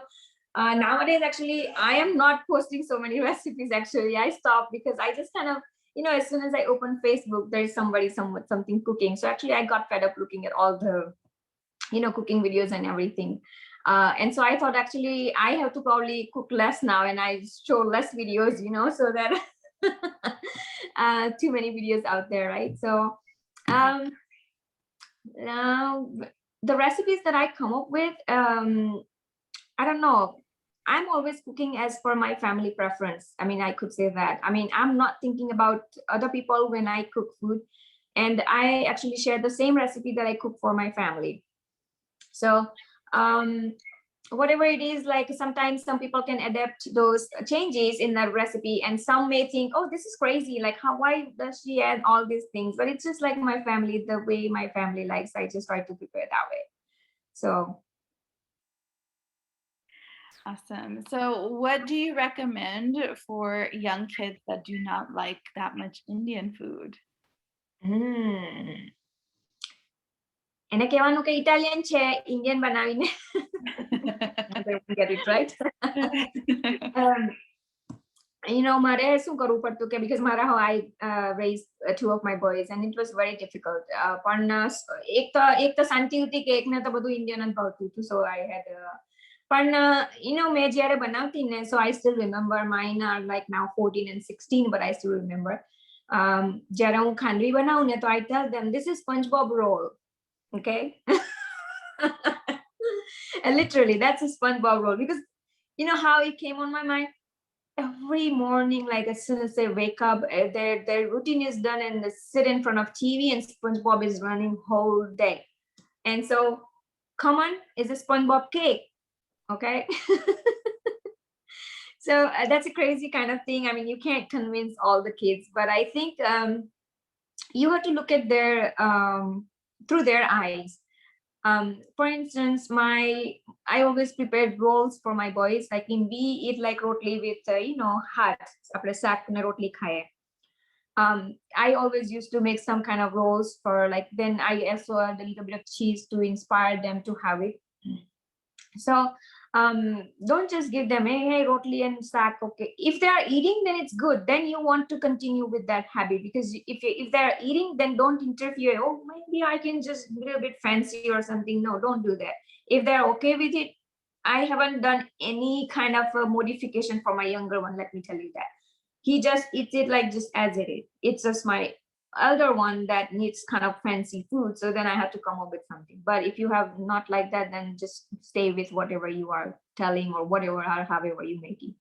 nowadays actually I am not posting so many recipes. Actually, I stopped because I just kind of, as soon as I open Facebook, there's something cooking. So actually I got fed up looking at all the cooking videos and everything, and so I thought actually I have to probably cook less now, and I show less videos, so that too many videos out there, right? So now the recipes that I come up with, I don't know, I'm always cooking as per my family preference. I mean, I could say that. I mean, I'm not thinking about other people when I cook food, and I actually share the same recipe that I cook for my family. So whatever it is, like sometimes some people can adapt those changes in the recipe, and some may think, oh, this is crazy, like why does she add all these things? But it's just like my family, the way my family likes, I just try to prepare that way. So awesome. So what do you recommend for young kids that do not like that much Indian food? એને કહેવાનું કે Italian છે, Indian બનાવીને get it right. મારે શું કરવું પડતું કે because I raised two of my boys, and it was very difficult. પણ એક તો શાંતિ હતી કે એકને તો બધું ઇન્ડિયન જ ભાવતું હતું, so I had પણ મેં જ્યારે બનાવતી ને, so I still remember, mine are like now 14 and 16, but I still remember જ્યારે હું ખાંડવી બનાવું ને, તો I tell them this is SpongeBob roll. Okay. And literally that's a SpongeBob roll, because you know how it came on my mind every morning, like as soon as they wake up, their routine is done, and they sit in front of TV and SpongeBob is running whole day. And so common is a SpongeBob cake. Okay. So that's a crazy kind of thing. I mean, you can't convince all the kids, but I think you have to look at their through their eyes. For instance, I always prepared rolls for my boys. Like we eat like rotli with hot. Apne saag ne rotli khaye. I always used to make some kind of rolls for, like, then I also add a little bit of cheese to inspire them to have it. So don't just give them hey rotli and saag. Okay, if they are eating, then it's good, then you want to continue with that habit, because if they're eating, then don't interfere. Oh, maybe I can just be a bit fancy or something. No, don't do that. If they're okay with it, I haven't done any kind of a modification for my younger one, let me tell you that. He just eats it like just as it is. It's just my elder one that needs kind of fancy food, so then I have to come up with something. But if you have not like that, then just stay with whatever you are telling, or whatever or however you making.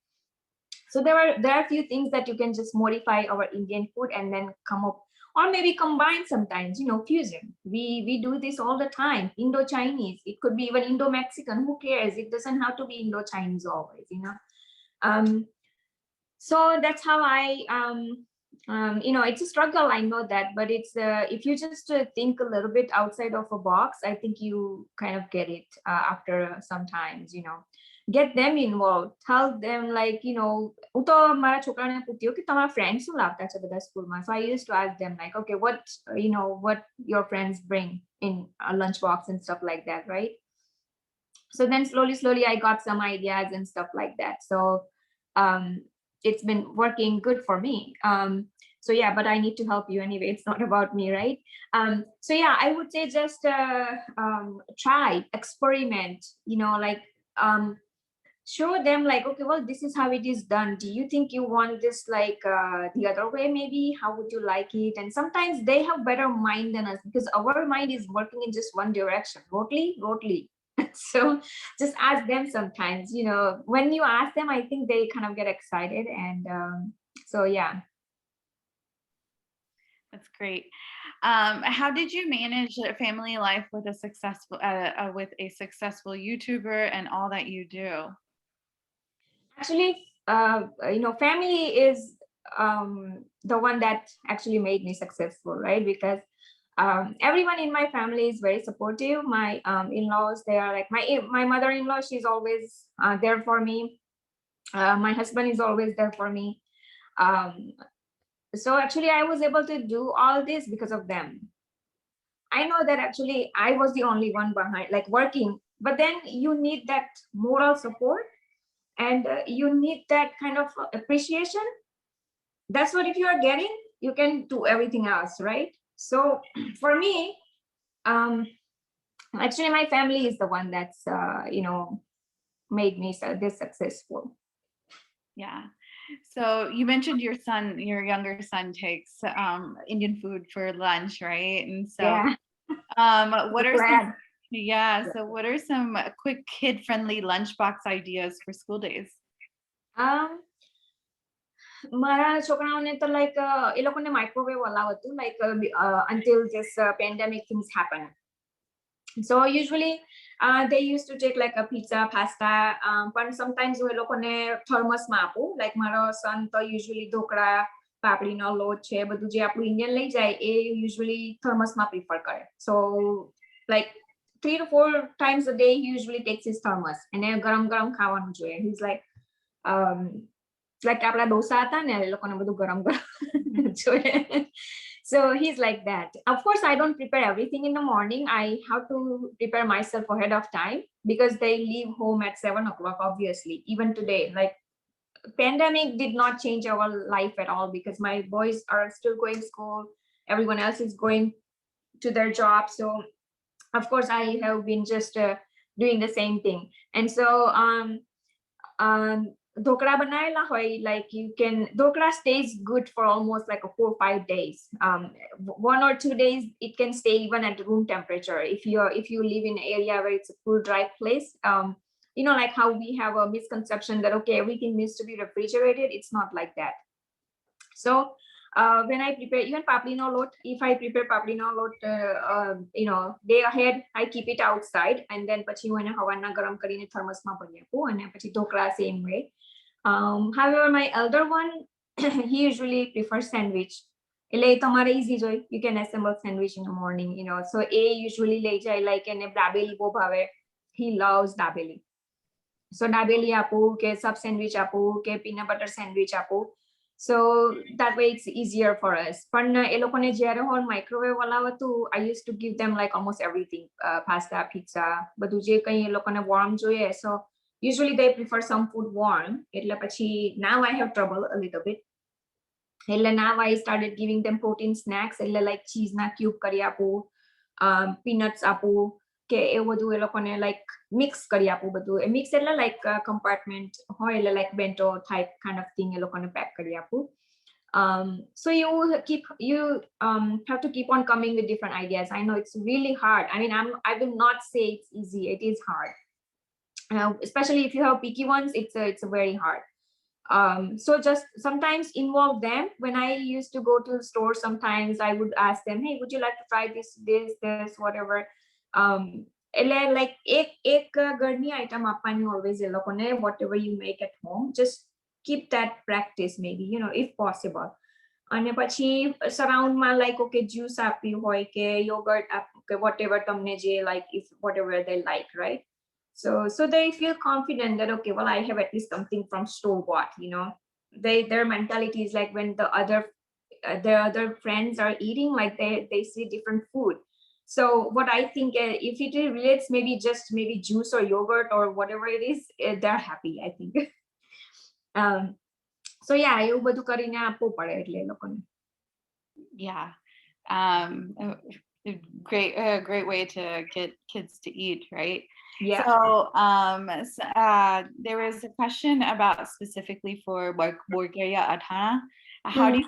So there are a few things that you can just modify our Indian food and then come up, or maybe combine sometimes, fusion. We do this all the time. Indo-Chinese, it could be even Indo-Mexican, who cares? It doesn't have to be Indo-Chinese always, so that's how I it's a struggle, I know that, but it's if you just think a little bit outside of a box, I think you kind of get it after sometimes, get them involved, tell them like, હું તો મારા છોકરાને પૂછ્યું કે તમારા friends શું લાવતા છે બધા સ્કૂલમાં. So I used to ask them like, okay, what your friends bring in a lunch box and stuff like that, right? So then slowly I got some ideas and stuff like that. So it's been working good for me. So yeah, but I need to help you anyway. It's not about me, right? So yeah, I would say just try, experiment, like show them like, okay, well, this is how it is done. Do you think you want this like the other way? Maybe how would you like it? And sometimes they have better mind than us, because our mind is working in just one direction, rotely. So just ask them sometimes, when you ask them, I think they kind of get excited. And so yeah. That's great. How did you manage family life with a successful YouTuber and all that you do? Actually, family is the one that actually made me successful, right? Because everyone in my family is very supportive. My in-laws, they are like my mother-in-law, she's always there for me. My husband is always there for me. So actually I was able to do all this because of them. I know that actually I was the only one behind, like working, but then you need that moral support, and you need that kind of appreciation. That's what, if you are getting, you can do everything else, right? So for me, actually my family is the one that's made me this successful. Yeah. So you mentioned your younger son takes Indian food for lunch, right? And so Yeah. what are Glad. so what are some quick kid-friendly lunchbox ideas for school days? મારા છોકરાઓને તો like એ લોકોને microwave allow હતું, like until this pandemic things happen. So usually they used to take like a pizza, pasta, but sometimes we લોકોને થર્મસમાં આપું. Like મારો son તો usually dhokla, પાપડીનો લોટ છે, બધું જે આપણું ઇન્ડિયન લઈ જાય એ usually થર્મસમાં prefer કરે. So like 3 to 4 times a day he usually takes his thermos, and ગરમ ખાવાનું જોઈએ. He's like આપણા ડોસા હતા ને, એ લોકોને બધું ગરમ જોઈએ. So he's like that. Of course, I don't prepare everything in the morning. I have to prepare myself ahead of time, because they leave home at 7 o'clock, obviously. Even today, like pandemic did not change our life at all, because my boys are still going to school. Everyone else is going to their job. So of course, I have been just doing the same thing. And so dhokla banaila hoy, like you can, dhokla stays good for almost like a 4 or 5 days. 1 or 2 days it can stay even at room temperature, if you live in an area where it's a cool, dry place. Like how we have a misconception that okay, everything needs to be refrigerated. It's not like that. So when I prepare even papdino lot, if I prepare papdino lot day ahead, I keep it outside, and then pachi હું એને હવાના ગરમ કરીને થર્મસમાં ભરી આપું, અને પછી dhokla same way. However, my elder one, he usually prefers sandwich. એટલે એ તમારે easy જોઈ, you can assemble sandwich in the morning, so a usually લઈ જાય, like એને દાબેલી બહુ ભાવે. He loves dabeli. So dabeli આપું કે sub sandwich આપું કે peanut butter sandwich આપું. So that way it's easier for us. પણ એ લોકોને જ્યારે હું માઇક્રોવેવ અલાવ હતું, I used to give them like almost everything, pasta, pizza, બધું જે કંઈ એ લોકોને warm જોઈએ. So usually they prefer some food warm. એટલે પછી now I have trouble a little bit. એટલે now I started giving them protein snacks, એટલે like cheese na cube કરી આપું, peanuts આપું, કે એવું બધું એ લોકોને like mix કરી આપું બધું. Mix એટલે like compartment હોય, એટલે like bento type kind of thing એ લોકોને pack કરી આપું. So you have to keep on coming with different ideas. I know it's really hard. I mean, I will not say it's easy. It is hard. Especially if you have picky ones, it's very hard. So just sometimes involve them. When I used to go to the store, sometimes I would ask them, hey, would you like to try this, whatever. Like એક ઘરની item આપવાની always એ લોકોને, whatever you make at home, just keep that practice maybe, if possible. અને પછી સરાઉન્ડમાં like okay juice આપ્યું હોય કે yogurt કે whatever તમને જે like if whatever they like, right? So they feel confident that okay, well, I have at least something from store bought, their mentality is like when their other friends are eating, like they see different food. So what I think, if it relates maybe juice or yogurt or whatever it is, they're happy, I think. So yeah, એવું બધું કરીને આપવું પડે એટલે એ લોકોને. Yeah. Great way to get kids to eat, right? Yeah. So there was a question about specifically for like Bulgaria Adhana. How do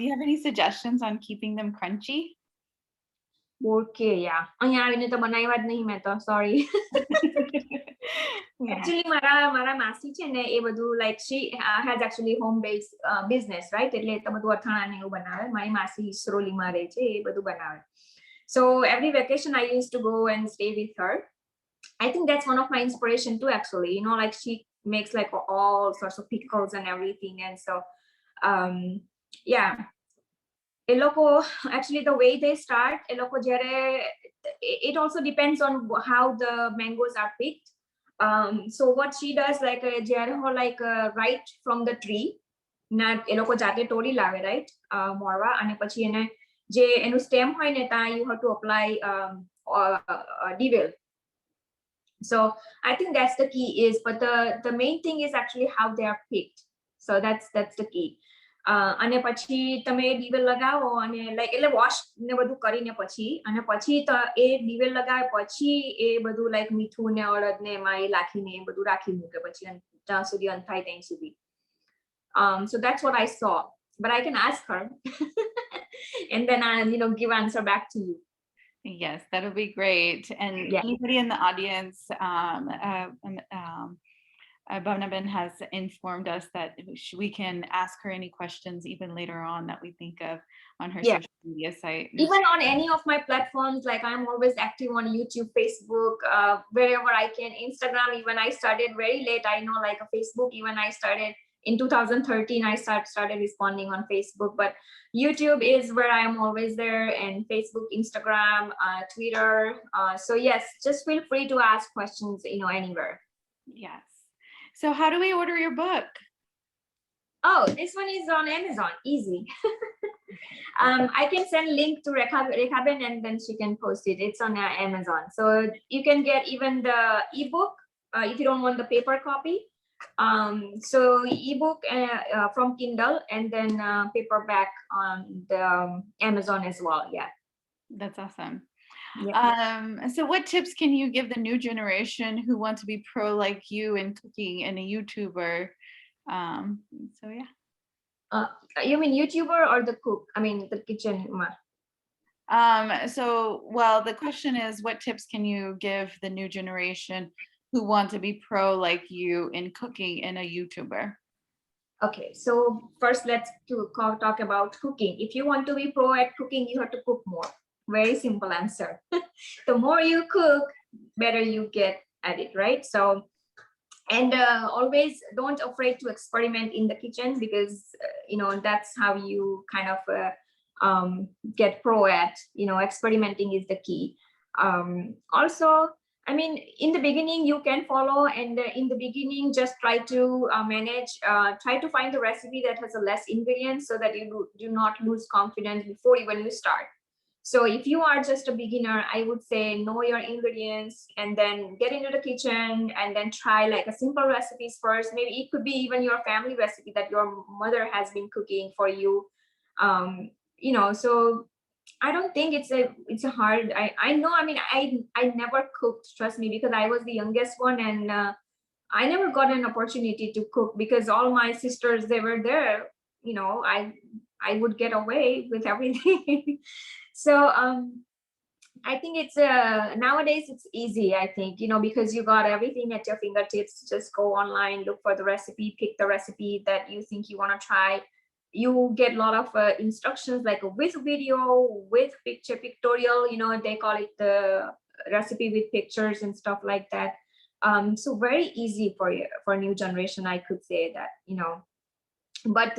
you have any suggestions on keeping them crunchy? Okay, yeah. અહીંયા આવીને તો બનાવ્યા જ નહીં મેં તો, sorry. Yeah. Actually મારા માસી છે ને એ બધું like she has actually home based business, right? એટલે તો બધું અથાણા ને એવું બનાવે. મારી માસી ઇસરોલીમાં રહે છે, એ બધું બનાવે. So every vacation I used to go and stay with her. I think that's one of my inspiration too, actually, like she makes like all sorts of pickles and everything. And so yeah, actually the way they start, it also depends on how the mangoes are picked. So what she does, like right from the tree, જાતે તોડી લાવે, right? મોરવા, અને પછી એને જે એનું stem હોય ને ત્યાં you have to apply dewel. So I think that's the key is, but the main thing is actually how they are picked. So that's the key. અને પછી તમે dewel લગાવો અને like એટલે wash ને બધું કરીને પછી, અને પછી એ dewel લગાવે પછી એ બધું like મીઠું ને અળદ ને એમાં એ લાખીને એ બધું રાખી મૂકે પછી ત્યાં સુધી અંથાય ત્યાં સુધી. So that's what I saw, but I can ask her and then I give answer back to you. Yes, that'll be great. And Yeah. anybody in the audience, Bhavna has informed us that we can ask her any questions even later on that we think of on her Yeah. social media site. Even on any of my platforms, like I'm always active on YouTube, Facebook, wherever I can, Instagram. Even I started very late, I know, like a Facebook, even I started in 2013, I started responding on Facebook, but YouTube is where I'm always there, and Facebook, Instagram, Twitter. So yes, just feel free to ask questions, anywhere. Yes. So how do we order your book? Oh, this one is on Amazon, easy. I can send link to Rekhaben and then she can post it. It's on Amazon. So you can get even the ebook if you don't want the paper copy. So ebook from Kindle, and then paperback on the Amazon as well. Yeah. That's awesome. Yeah. So what tips can you give the new generation who want to be pro like you in cooking and a YouTuber? So yeah. You mean YouTuber or the cook? I mean the kitchen. So well, the question is, what tips can you give the new generation who want to be pro like you in cooking and a YouTuber? Okay, so first let's talk about cooking. If you want to be pro at cooking, you have to cook more. Very simple answer. The more you cook, better you get at it, right? So, and always don't afraid to experiment in the kitchen, because that's how you kind of get pro at, experimenting is the key. Also, I mean, in the beginning you can follow, and in the beginning just try to try to find the recipe that has a less ingredients, so that you do not lose confidence before even you start. So if you are just a beginner, I would say know your ingredients and then get into the kitchen and then try like a simple recipes first. Maybe it could be even your family recipe that your mother has been cooking for you. So I don't think it's a hard. I know. I mean, I never cooked. Trust me, because I was the youngest one, and I never got an opportunity to cook because all my sisters, they were there. I would get away with everything. So I think it's nowadays it's easy, I think, because you got everything at your fingertips. Just go online, look for the recipe, pick the recipe that you think you want to try. You get a lot of instructions like with video, with picture, pictorial, they call it the recipe with pictures and stuff like that. So very easy for new generation, I could say that, but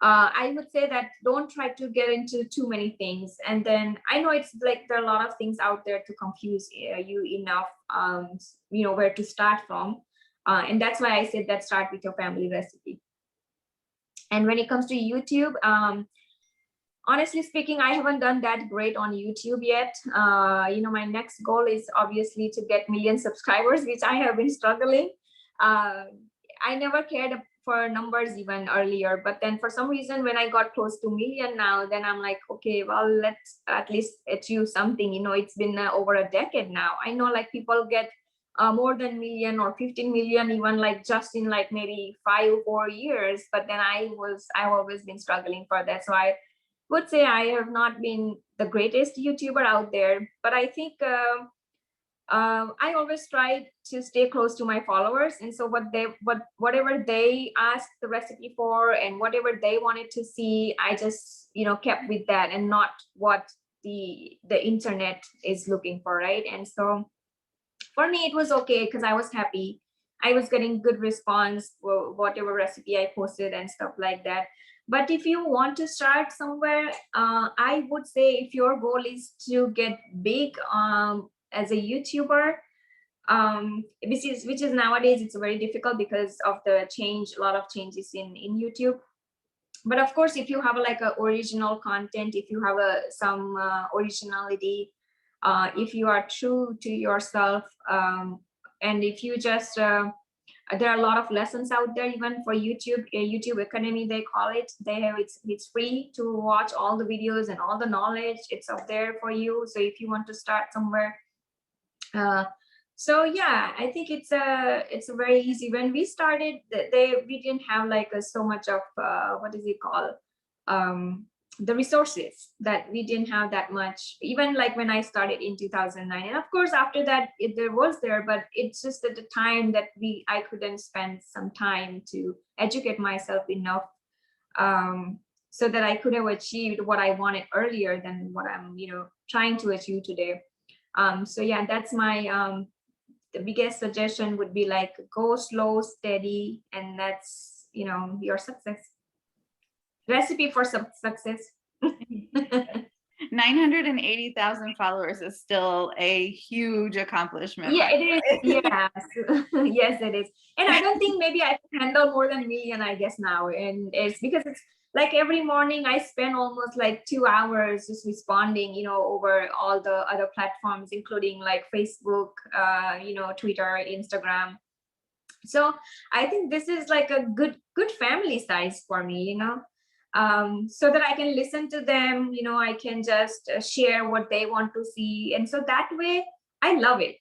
I would say that don't try to get into too many things. And then I know it's like there are a lot of things out there to confuse you enough, where to start from. And that's why I said that start with your family recipe. And when it comes to YouTube, honestly speaking, I haven't done that great on YouTube yet. My next goal is obviously to get 1 million subscribers, which I have been struggling. I never cared for numbers even earlier, but then for some reason when I got close to 1 million now, then I'm like, okay, well, let's at least achieve something. It's been over a decade now. I know like people get more than 1 million or 15 million, even like just in like maybe 5 or 4 years, but then I've always been struggling for that. So I would say I have not been the greatest YouTuber out there, but I think I always tried to stay close to my followers, and so whatever they asked the recipe for and whatever they wanted to see, I just kept with that and not what the internet is looking for, right? And so for me it was okay because I was happy. I was getting good response for whatever recipe I posted and stuff like that. But if you want to start somewhere, I would say if your goal is to get big as a YouTuber, which is nowadays it's very difficult because of the change, a lot of changes in YouTube. But of course, if you have like a original content, if you have some originality, if you are true to yourself, and if you just there are a lot of lessons out there even for YouTube Academy, they call it. They have it's free to watch all the videos and all the knowledge. It's up there for you. So if you want to start somewhere, so yeah, I think it's a very easy. When we started, we didn't have like so much of what is it called, the resources, that we didn't have that much, even like when I started in 2009. And of course after that there was there, but it's just at the time that I couldn't spend some time to educate myself enough, so that I could have achieved what I wanted earlier than what I'm trying to achieve today. So yeah, that's my the biggest suggestion would be like go slow, steady, and that's your success. Recipe for success. 980,000 followers is still a huge accomplishment. Yeah, it is. Yes. Yes, it is. And I don't think maybe I can handle more than 1 million, I guess now. And it's because it's like every morning I spend almost like 2 hours just responding, over all the other platforms, including like Facebook, Twitter, Instagram. So I think this is like a good family size for me, so that I can listen to them, I can just share what they want to see. And so that way I love it.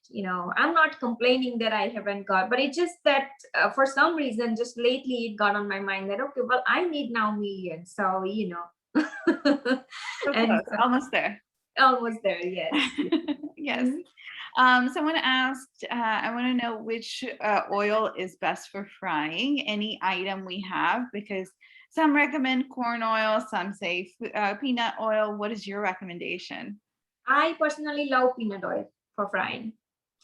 I'm not complaining that I haven't got, but it's just that for some reason, just lately it got on my mind that, okay, well, I need now 1 million. So, So and close, almost there. Almost there, yes. Yes. Someone asked, I want to know which oil is best for frying any item we have, because some recommend corn oil, some say peanut oil. What is your recommendation? I personally love peanut oil for frying.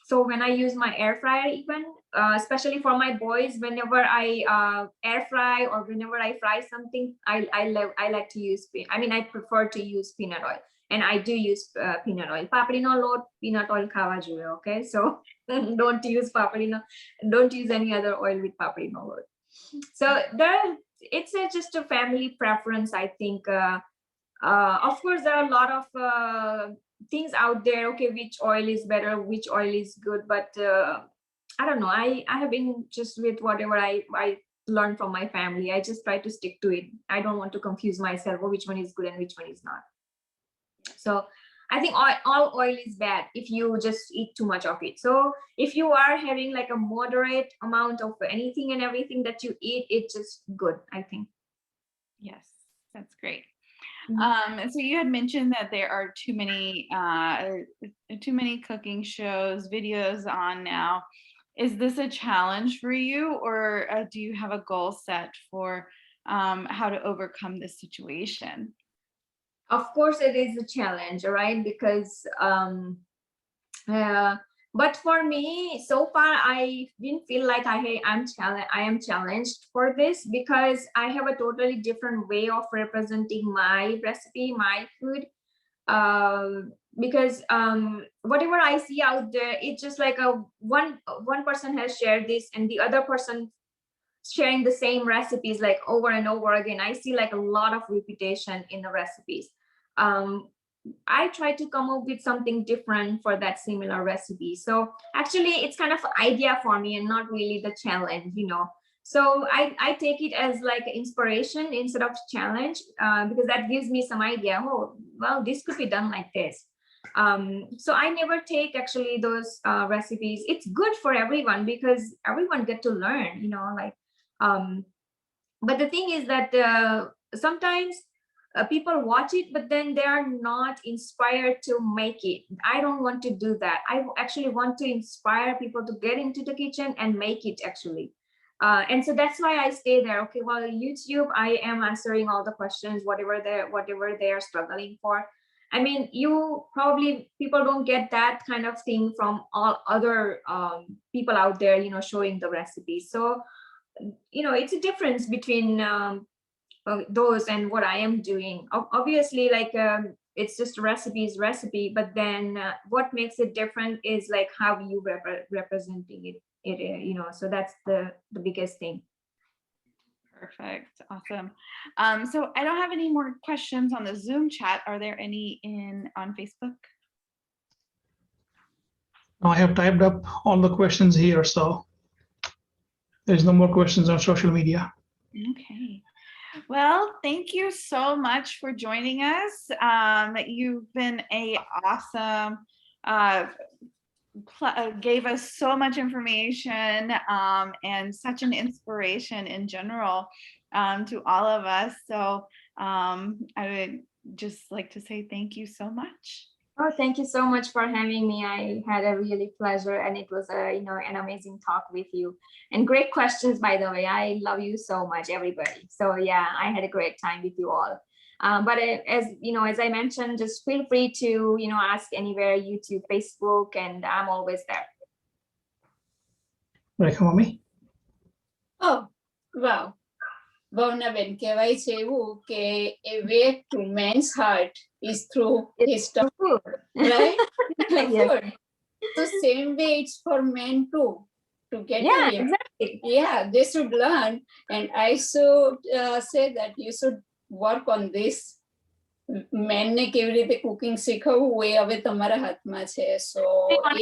So when I use my air fryer, even especially for my boys, whenever I air fry or whenever I fry something, I like to use, I prefer to use peanut oil. And I do use peanut oil. Paprino load peanut oil khawa jue, okay? So don't use paprino, don't use any other oil with paprino load. So it's just a family preference, I think. Of course, there are a lot of things out there. Okay, which oil is better, which oil is good, but I don't know. I have been just with whatever I learned from my family. I just try to stick to it. I don't want to confuse myself or which one is good and which one is not. So I think all oil is bad if you just eat too much of it. So if you are having like a moderate amount of anything and everything that you eat, it's just good, I think. Yes, that's great. So you had mentioned that there are too many cooking shows, videos on now. Is this a challenge for you, or do you have a goal set for how to overcome this situation? Of course, it is a challenge, right? Because but for me, so far, I didn't feel like I am challenged for this, because I have a totally different way of representing my recipe, my food. Because whatever I see out there, it's just like one person has shared this and the other person sharing the same recipes like over and over again. I see like a lot of repetition in the recipes. I try to come up with something different for that similar recipe. So actually it's kind of an idea for me and not really the challenge, So I take it as like inspiration instead of challenge, because that gives me some idea. Oh, well, this could be done like this. So I never take actually those recipes. It's good for everyone because everyone get to learn, but the thing is that sometimes people watch it, but then they are not inspired to make it. I don't want to do that. I actually want to inspire people to get into the kitchen and make it actually. And so that's why I stay there. Okay, well, YouTube, I am answering all the questions, whatever they are struggling for. I mean, people don't get that kind of thing from all other people out there, showing the recipes. So, it's a difference between those and what I am doing. Obviously, like it's just recipe, but then what makes it different is like how you representing it. So that's the biggest thing. Perfect. Awesome. So I don't have any more questions on the Zoom chat. Are there any on Facebook? I have typed up all the questions here, so there's no more questions on social media. Okay. Well, thank you so much for joining us. You've been awesome, gave us so much information and such an inspiration in general to all of us. So I would just like to say thank you so much. Oh, thank you so much for having me. I had a really pleasure, and it was an amazing talk with you. And great questions, by the way. I love you so much, everybody. So yeah, I had a great time with you all. But as I mentioned, just feel free to ask anywhere, YouTube, Facebook, and I'm always there. Right, mommy? Oh, wow. Bhavna Ben કહેવાય છે એવું કે a way to man's heart is through his stomach, right? Yes. Food. So same way it's for men too, to get Exactly. Yeah, they should learn, and I should say that you should work on this. Men ને કેવી રીતે cooking શીખવવું એ હવે તમારા હાથમાં છે, so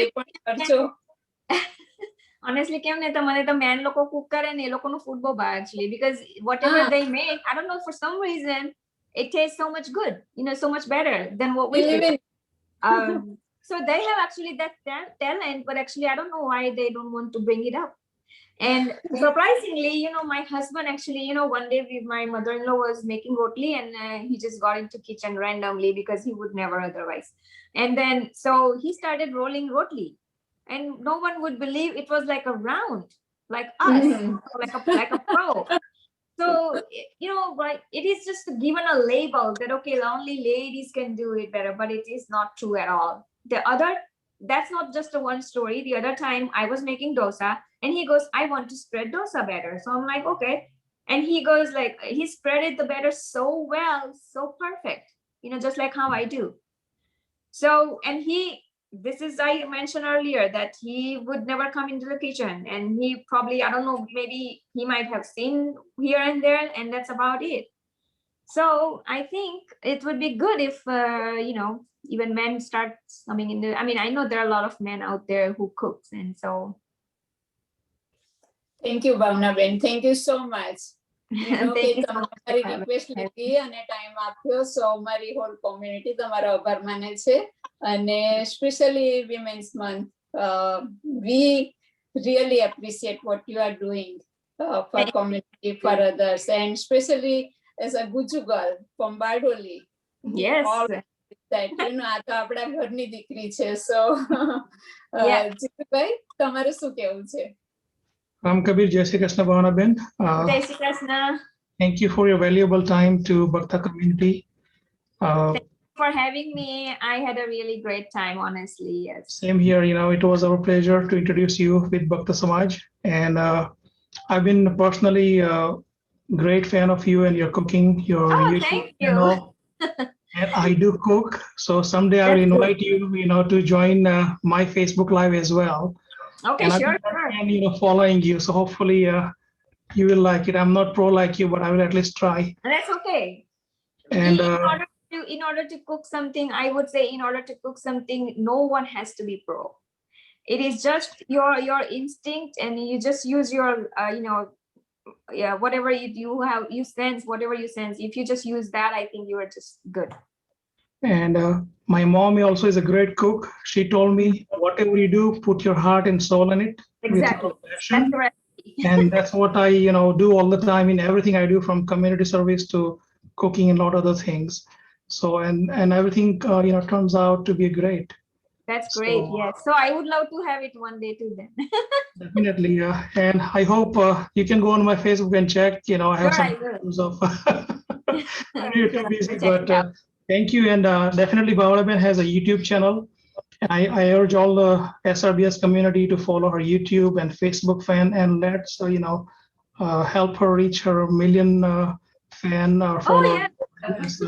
એ પણ કરજો. Honestly, કેમ ને તો મને તો મેન લોકો કુક કરે ને એ લોકોનું ફૂડ બહુ ભાવે actually, because whatever they make, I don't know, for some reason it tastes so much good, so much better than what we do. So they have actually that talent, but actually I don't know why they don't want to bring it up. And surprisingly, my husband actually, one day my mother-in-law was making rotli, and he just got into kitchen randomly because he would never otherwise. And then so he started rolling rotli, and no one would believe it was like a round, like us, like a pro. So like it is just given a label that okay, only ladies can do it better, but it is not true at all. That's not just a one story. The other time I was making dosa, and he goes, I want to spread dosa better. So I'm like, okay. And he goes like, he spread it the batter so well, so perfect, just like how I do. So, and this is, I mentioned earlier that he would never come into the kitchen, and he probably, I don't know, maybe he might have seen here and there, and that's about it. So I think it would be good if, even men start coming in I mean, I know there are a lot of men out there who cooks, and so. Thank you, Bhavna Ben. Thank you so much. Thank you so much. તમારી request લીધી અને time આપ્યો, સો અમારી hall community તમારો આભાર માને છે. અને specially women's month, we really appreciate what you are doing for community, for others, and especially as a Guju girl from Bardoli, Yes. all that, આ તો આપણા ઘરની દીકરી છે. So, Yeah. જીતુભાઈ, તમારું શું કેવું છે? Ram Kabir, Jai Shri Krishna Bhavna Ben. Jai Shri Krishna. Thank you for your valuable time to Bhakta community. For having me, I had a really great time, honestly. Yes. Same here, it was our pleasure to introduce you with Bhakta Samaj. And I've been personally a great fan of you and your cooking, your Oh, YouTube thank you. channel. And I do cook. So someday I will That's good. invite you, to join my Facebook Live as well. Okay, And sure, I've been sure. a fan, following you. So hopefully you will like it. I'm not pro like you, but I will at least try. That's okay. And In order to cook something, I would say in order to cook something, no one has to be pro. It is just your instinct, and you just use your whatever you sense, whatever you sense. If you just use that, I think you are just good. And my mom also is a great cook. She told me, whatever you do, put your heart and soul in it. Exactly. With passion. That's the recipe. And that's what I, do all the time in everything I do, from community service to cooking and a lot of other things. So, and everything, turns out to be great. That's great. So, Yes. So I would love to have it one day too then. Definitely. And I hope you can go on my Facebook and check, I have Sure, some I will. photos of you're too busy, Check but it out. thank you. And definitely Bhavna Ben has a YouTube channel. And I urge all the SRBS community to follow her YouTube and Facebook fan, and let's, help her reach her million fan or follower. yeah. Because,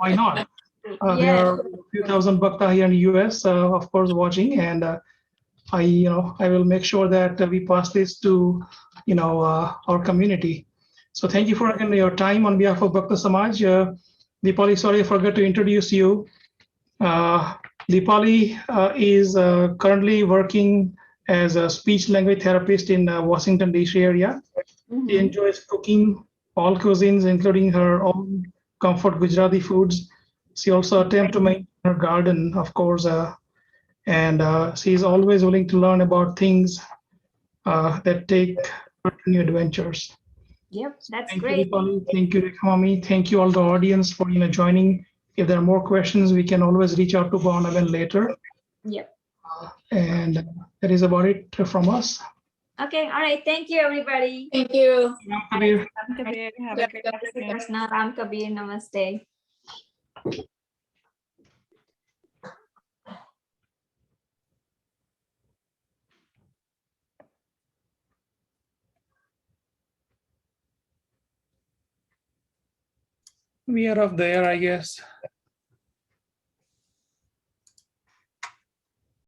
why not? There Yes. are a few thousand Bhakta here in the US, of course, watching, and I will make sure that we pass this to, our community. So thank you for your time on behalf of Bhakta Samaj. Deepali, sorry, I forgot to introduce you. Deepali is currently working as a speech language therapist in Washington, D.C. area. She Mhm. enjoys cooking all cuisines, including her own comfort Gujarati foods. She also attempts to maintain her garden, of course, and she is always willing to learn about things that take her to new adventures. Yep. That's Thank you, great. Deepali. Thank you, Rekhamami. Thank you, all the audience, for joining. If there are more questions, we can always reach out to Bhavna Ben later. Yep. And that is about it from us. Okay. All right. Thank you, everybody. Thank you. Ram Kabir. Ram Kabir, have a great Yeah. Jai Shri afternoon. Krishna, Ram Kabir, Namaste. We are up there, I guess.